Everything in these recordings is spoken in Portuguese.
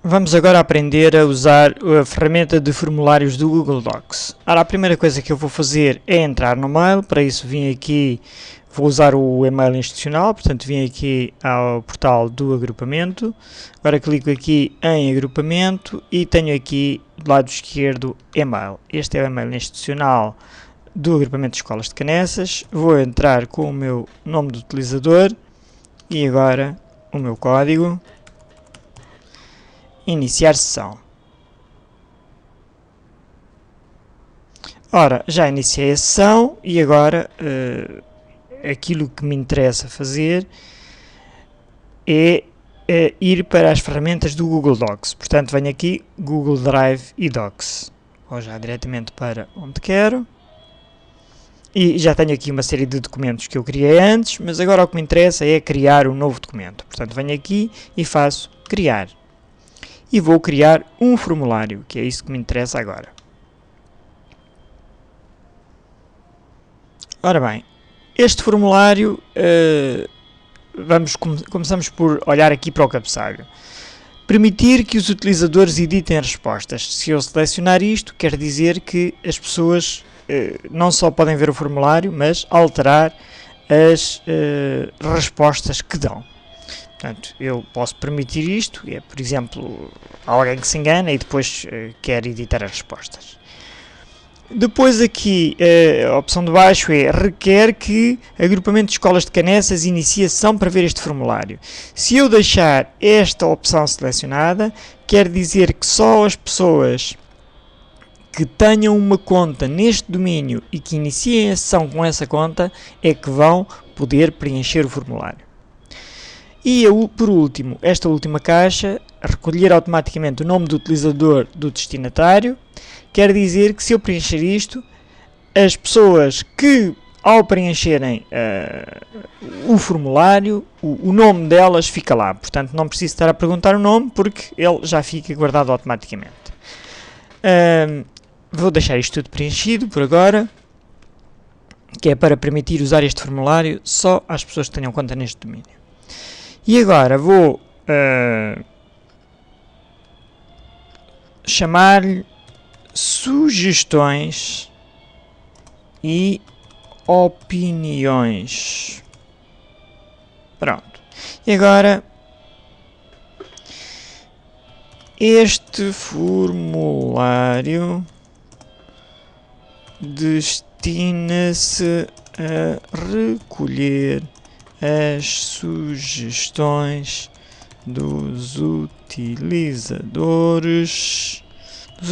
Vamos agora aprender a usar a ferramenta de formulários do Google Docs. Ora, a primeira coisa que eu vou fazer é entrar no mail. Para isso vim aqui, vou usar o e-mail institucional, portanto vim aqui ao portal do agrupamento. Agora clico aqui em agrupamento e tenho aqui do lado esquerdo e-mail. Este é o e-mail institucional do agrupamento de escolas de Canessas. Vou entrar com o meu nome do utilizador e agora o meu código. Iniciar sessão. Ora, já iniciei a sessão e agora aquilo que me interessa fazer é ir para as ferramentas do Google Docs. Portanto, venho aqui, Google Drive e Docs. Vou já diretamente para onde quero. E já tenho aqui uma série de documentos que eu criei antes, mas agora o que me interessa é criar um novo documento. Portanto, venho aqui e faço criar. E vou criar um formulário, que é isso que me interessa agora. Ora bem, este formulário, começamos por olhar aqui para o cabeçalho. Permitir que os utilizadores editem as respostas. Se eu selecionar isto, quer dizer que as pessoas não só podem ver o formulário, mas alterar as respostas que dão. Portanto, eu posso permitir isto, por exemplo, alguém que se engana e depois quer editar as respostas. Depois aqui, a opção de baixo requer que o agrupamento de escolas de Canessas inicie a sessão para ver este formulário. Se eu deixar esta opção selecionada, quer dizer que só as pessoas que tenham uma conta neste domínio e que iniciem a sessão com essa conta é que vão poder preencher o formulário. E por último, esta última caixa, recolher automaticamente o nome do utilizador do destinatário, quer dizer que se eu preencher isto, as pessoas que ao preencherem o formulário, o nome delas fica lá. Portanto, não preciso estar a perguntar o nome porque ele já fica guardado automaticamente. Vou deixar isto tudo preenchido por agora, que é para permitir usar este formulário só às pessoas que tenham conta neste domínio. E agora vou chamar-lhe sugestões e opiniões. Pronto. E agora este formulário destina-se a recolher as sugestões dos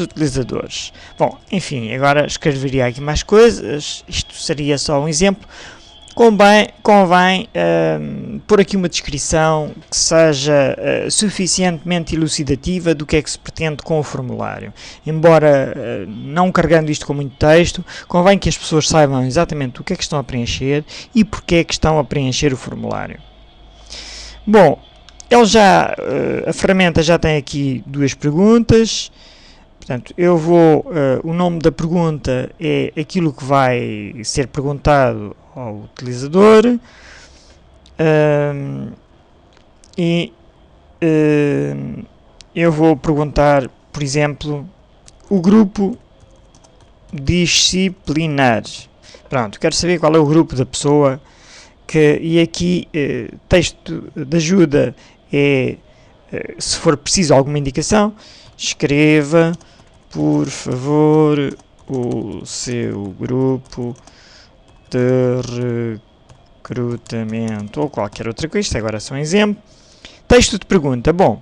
utilizadores. Bom, enfim, agora escreveria aqui mais coisas. Isto seria só um exemplo. Convém pôr aqui uma descrição que seja suficientemente elucidativa do que é que se pretende com o formulário. Embora não carregando isto com muito texto, convém que as pessoas saibam exatamente o que é que estão a preencher e porque é que estão a preencher o formulário. Bom, a ferramenta já tem aqui duas perguntas. Portanto, o nome da pergunta é aquilo que vai ser perguntado ao utilizador eu vou perguntar, por exemplo, o grupo disciplinar. Pronto, quero saber qual é o grupo da pessoa e aqui texto de ajuda se for preciso alguma indicação, escreva, por favor, o seu grupo de recrutamento ou qualquer outra coisa. Isto agora é só um exemplo. Texto de pergunta. Bom,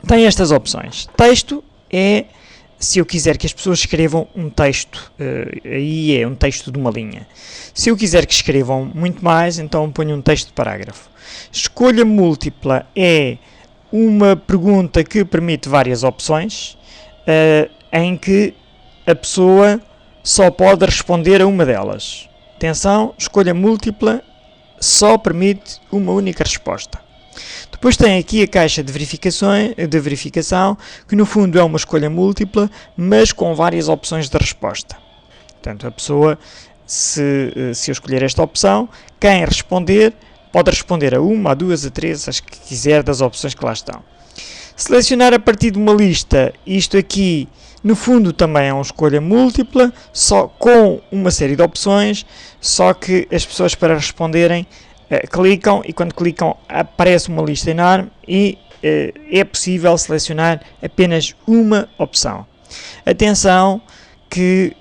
tem estas opções. Texto é se eu quiser que as pessoas escrevam um texto, aí é um texto de uma linha. Se eu quiser que escrevam muito mais, então ponho um texto de parágrafo. Escolha múltipla é uma pergunta que permite várias opções, em que a pessoa só pode responder a uma delas. Atenção, escolha múltipla só permite uma única resposta. Depois tem aqui a caixa de verificação, que no fundo é uma escolha múltipla, mas com várias opções de resposta. Portanto, a pessoa, se eu escolher esta opção, quem responder, pode responder a uma, a duas, a três, as que quiser das opções que lá estão. Selecionar a partir de uma lista, isto aqui no fundo também é uma escolha múltipla, só com uma série de opções, só que as pessoas para responderem clicam e quando clicam aparece uma lista enorme e é possível selecionar apenas uma opção. Atenção que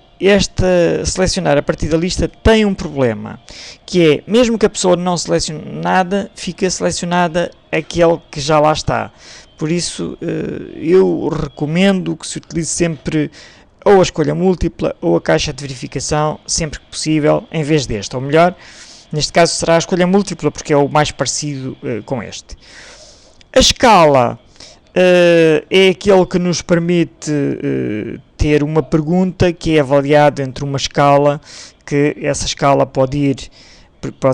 selecionar a partir da lista tem um problema, que é, mesmo que a pessoa não selecione nada, fica selecionada aquele que já lá está. Por isso, eu recomendo que se utilize sempre ou a escolha múltipla ou a caixa de verificação, sempre que possível, em vez deste. Ou melhor, neste caso será a escolha múltipla, porque é o mais parecido com este. A escala é aquele que nos permite ter uma pergunta que é avaliada entre uma escala, que essa escala pode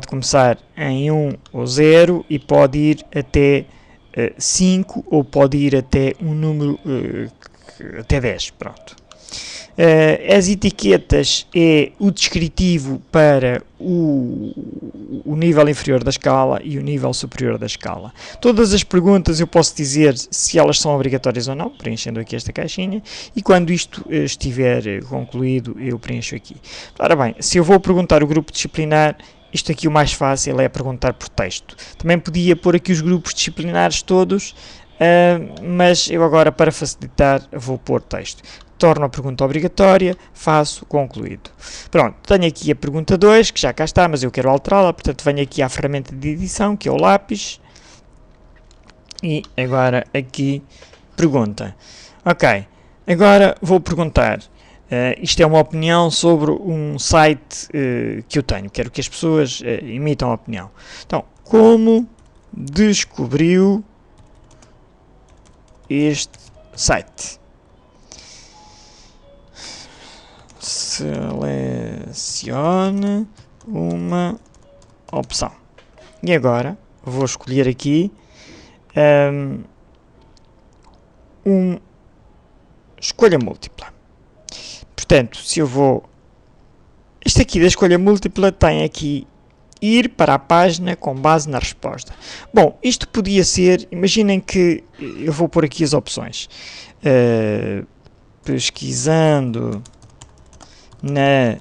começar em 1 ou 0 e pode ir até 5 ou pode ir até um número até 10. Pronto. As etiquetas é o descritivo para o nível inferior da escala e o nível superior da escala. Todas as perguntas eu posso dizer se elas são obrigatórias ou não, preenchendo aqui esta caixinha, e quando isto estiver concluído eu preencho aqui. Ora bem, se eu vou perguntar o grupo disciplinar, isto aqui o mais fácil é perguntar por texto. Também podia pôr aqui os grupos disciplinares todos, mas eu agora, para facilitar, vou pôr texto. Torno a pergunta obrigatória, faço concluído. Pronto, tenho aqui a pergunta 2, que já cá está, mas eu quero alterá-la, portanto venho aqui à ferramenta de edição, que é o lápis, e agora aqui, pergunta. Ok, agora vou perguntar. Isto é uma opinião sobre um site que eu tenho. Quero que as pessoas emitam a opinião. Então, como descobriu este site? Selecione uma opção. E agora vou escolher aqui escolha múltipla. Portanto, se eu vou... Isto aqui da escolha múltipla tem aqui ir para a página com base na resposta. Bom, isto podia ser... Imaginem que eu vou pôr aqui as opções. Pesquisando na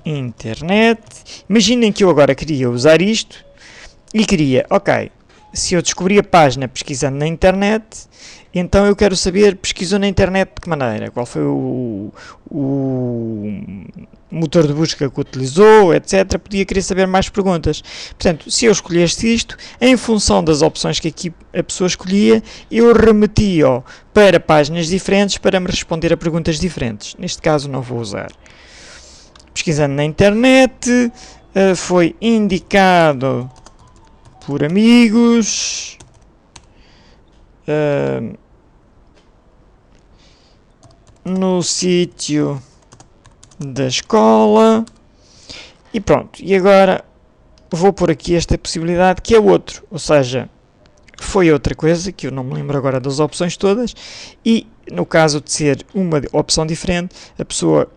internet. Imaginem que eu agora queria usar isto e queria, ok, se eu descobri a página pesquisando na internet, então eu quero saber, pesquisou na internet de que maneira, qual foi o motor de busca que utilizou, etc. Podia querer saber mais perguntas. Portanto, se eu escolhesse isto, em função das opções que aqui a pessoa escolhia, eu remetia-o para páginas diferentes para me responder a perguntas diferentes. Neste caso não vou usar. Pesquisando na internet, foi indicado por amigos, no sítio da escola, e pronto. E agora vou pôr aqui esta possibilidade que é outro, ou seja, foi outra coisa que eu não me lembro agora das opções todas, e no caso de ser uma opção diferente, a pessoa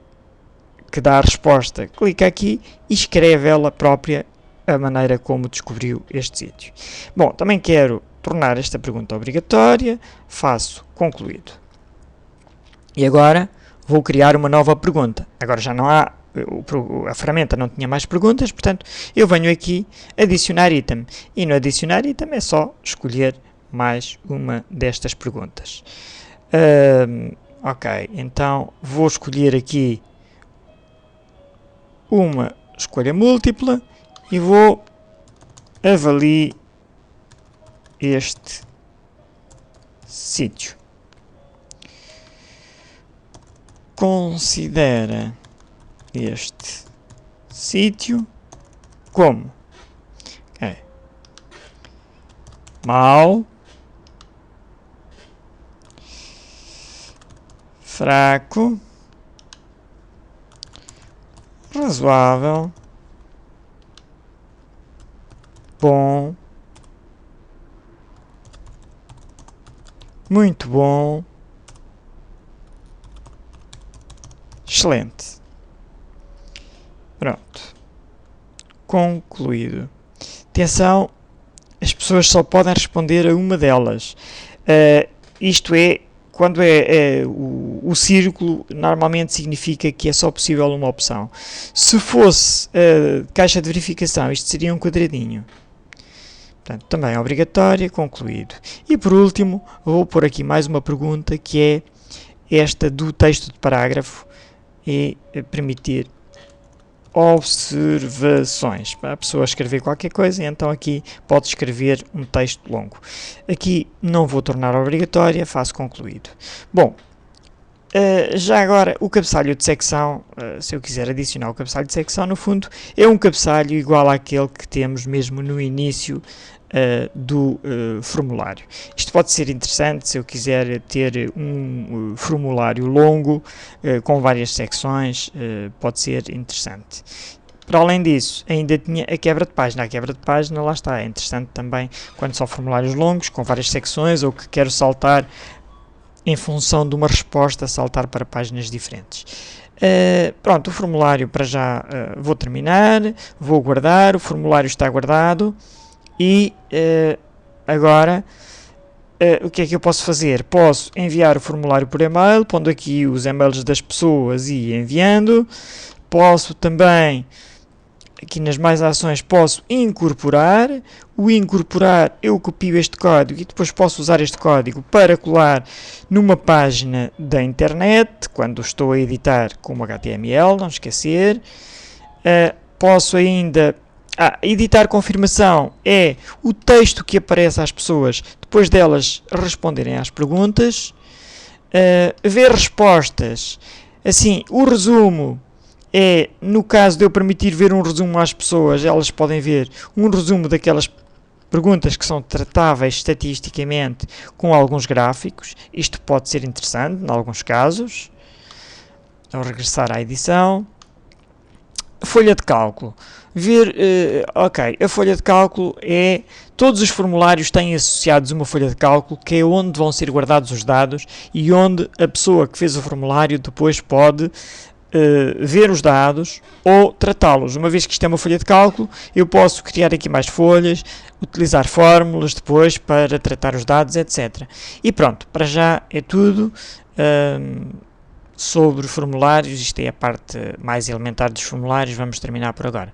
que dá a resposta clica aqui e escreve ela própria a maneira como descobriu este sítio. Bom, também quero tornar esta pergunta obrigatória, faço concluído. E agora vou criar uma nova pergunta. Agora já não há, a ferramenta não tinha mais perguntas, portanto eu venho aqui adicionar item. E no adicionar item é só escolher mais uma destas perguntas. Ok, então vou escolher aqui uma escolha múltipla e vou avaliar este sítio. Considera este sítio como mau, fraco, razoável, bom, muito bom, excelente. Pronto. Concluído. Atenção, as pessoas só podem responder a uma delas. isto é, quando o círculo, normalmente significa que é só possível uma opção. Se fosse caixa de verificação, isto seria um quadradinho. Portanto, também é obrigatória, concluído. E por último, vou pôr aqui mais uma pergunta, que é esta do texto de parágrafo, e permitir observações. Para a pessoa escrever qualquer coisa, então aqui pode escrever um texto longo. Aqui não vou tornar obrigatória, faço concluído. Bom, já agora o cabeçalho de secção, se eu quiser adicionar o cabeçalho de secção, no fundo é um cabeçalho igual àquele que temos mesmo no início do formulário. Isto pode ser interessante se eu quiser ter um formulário longo com várias secções, pode ser interessante. Para além disso, ainda tinha a quebra de página. A quebra de página, lá está, é interessante também quando são formulários longos, com várias secções, ou que quero saltar em função de uma resposta, saltar para páginas diferentes. Pronto, o formulário para já vou terminar, vou guardar, o formulário está guardado. E agora, o que é que eu posso fazer? Posso enviar o formulário por e-mail, pondo aqui os e-mails das pessoas e enviando. Posso também, aqui nas mais ações, posso incorporar. O incorporar, eu copio este código e depois posso usar este código para colar numa página da internet, quando estou a editar como HTML, não esquecer. Posso ainda... editar confirmação é o texto que aparece às pessoas depois delas responderem às perguntas. Ver respostas, assim, o resumo é, no caso de eu permitir ver um resumo às pessoas, elas podem ver um resumo daquelas perguntas que são tratáveis estatisticamente com alguns gráficos. Isto pode ser interessante em alguns casos. Ao regressar à edição, folha de cálculo. A folha de cálculo é... Todos os formulários têm associados uma folha de cálculo, que é onde vão ser guardados os dados e onde a pessoa que fez o formulário depois pode ver os dados ou tratá-los. Uma vez que isto é uma folha de cálculo, eu posso criar aqui mais folhas, utilizar fórmulas depois para tratar os dados, etc. E pronto, para já é tudo. Sobre formulários, isto é a parte mais elementar dos formulários, vamos terminar por agora.